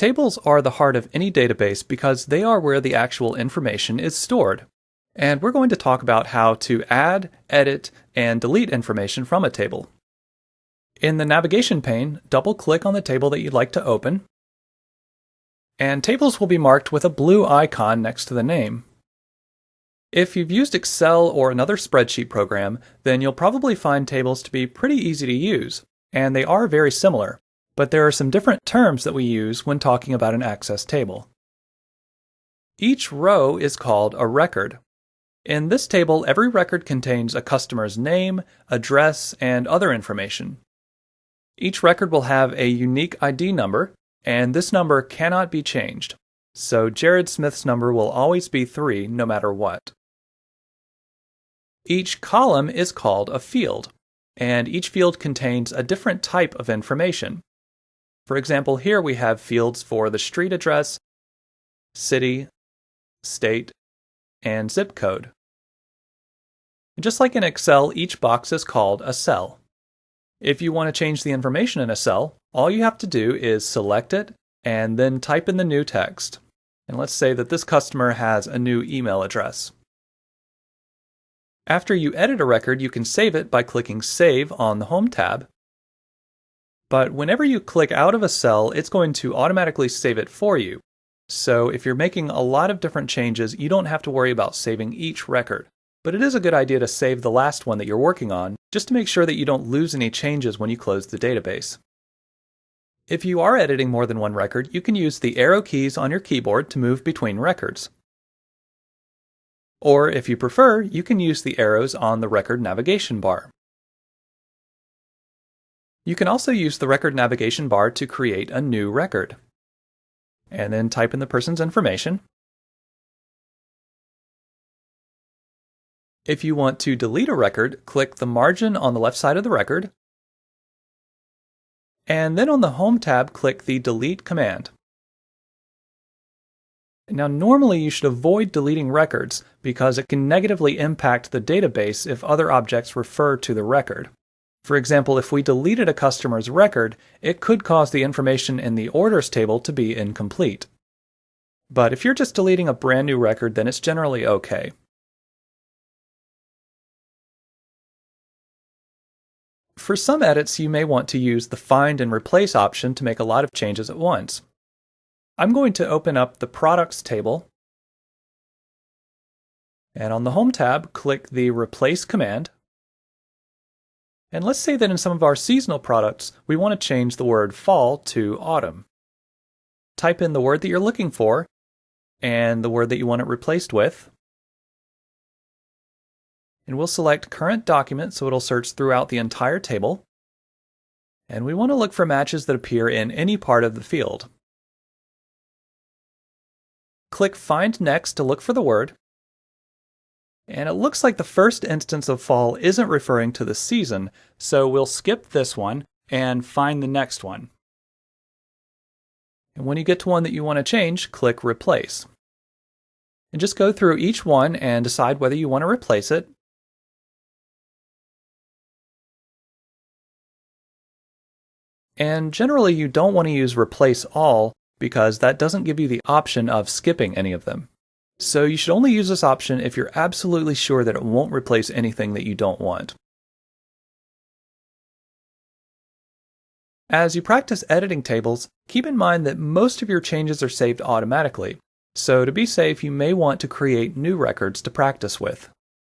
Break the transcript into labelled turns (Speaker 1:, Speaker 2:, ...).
Speaker 1: Tables are the heart of any database because they are where the actual information is stored. And we're going to talk about how to add, edit, and delete information from a table. In the navigation pane, double-click on the table that you'd like to open, and tables will be marked with a blue icon next to the name. If you've used Excel or another spreadsheet program, then you'll probably find tables to be pretty easy to use, and they are very similar, but there are some different terms that we use when talking about an Access table. Each row is called a record. In this table, every record contains a customer's name, address, and other information. Each record will have a unique ID number, and this number cannot be changed. So Jared Smith's number will always be 3 no matter what. Each column is called a field, and each field contains a different type of information. For example, here we have fields for the street address, city, state, and zip code. Just like in Excel, each box is called a cell. If you want to change the information in a cell, all you have to do is select it and then type in the new text. And let's say that this customer has a new email address. After you edit a record, you can save it by clicking Save on the Home tab. But whenever you click out of a cell, it's going to automatically save it for you. So if you're making a lot of different changes, you don't have to worry about saving each record. But it is a good idea to save the last one that you're working on, just to make sure that you don't lose any changes when you close the database. If you are editing more than one record, you can use the arrow keys on your keyboard to move between records. Or if you prefer, you can use the arrows on the record navigation bar. You can also use the record navigation bar to create a new record. And then type in the person's information. If you want to delete a record, click the margin on the left side of the record. And then on the Home tab, click the Delete command. Now, normally you should avoid deleting records because it can negatively impact the database if other objects refer to the record. For example, if we deleted a customer's record, it could cause the information in the orders table to be incomplete. But if you're just deleting a brand new record, then it's generally okay. For some edits, you may want to use the Find and Replace option to make a lot of changes at once. I'm going to open up the Products table, and on the Home tab, click the Replace command. And let's say that in some of our seasonal products, we want to change the word fall to autumn. Type in the word that you're looking for, and the word that you want it replaced with. And we'll select Current Document so it'll search throughout the entire table. And we want to look for matches that appear in any part of the field. Click Find Next to look for the word. And it looks like the first instance of fall isn't referring to the season, so we'll skip this one and find the next one. And when you get to one that you want to change, click Replace. And just go through each one and decide whether you want to replace it. And generally you don't want to use Replace All because that doesn't give you the option of skipping any of them. So you should only use this option if you're absolutely sure that it won't replace anything that you don't want. As you practice editing tables, keep in mind that most of your changes are saved automatically. So to be safe, you may want to create new records to practice with.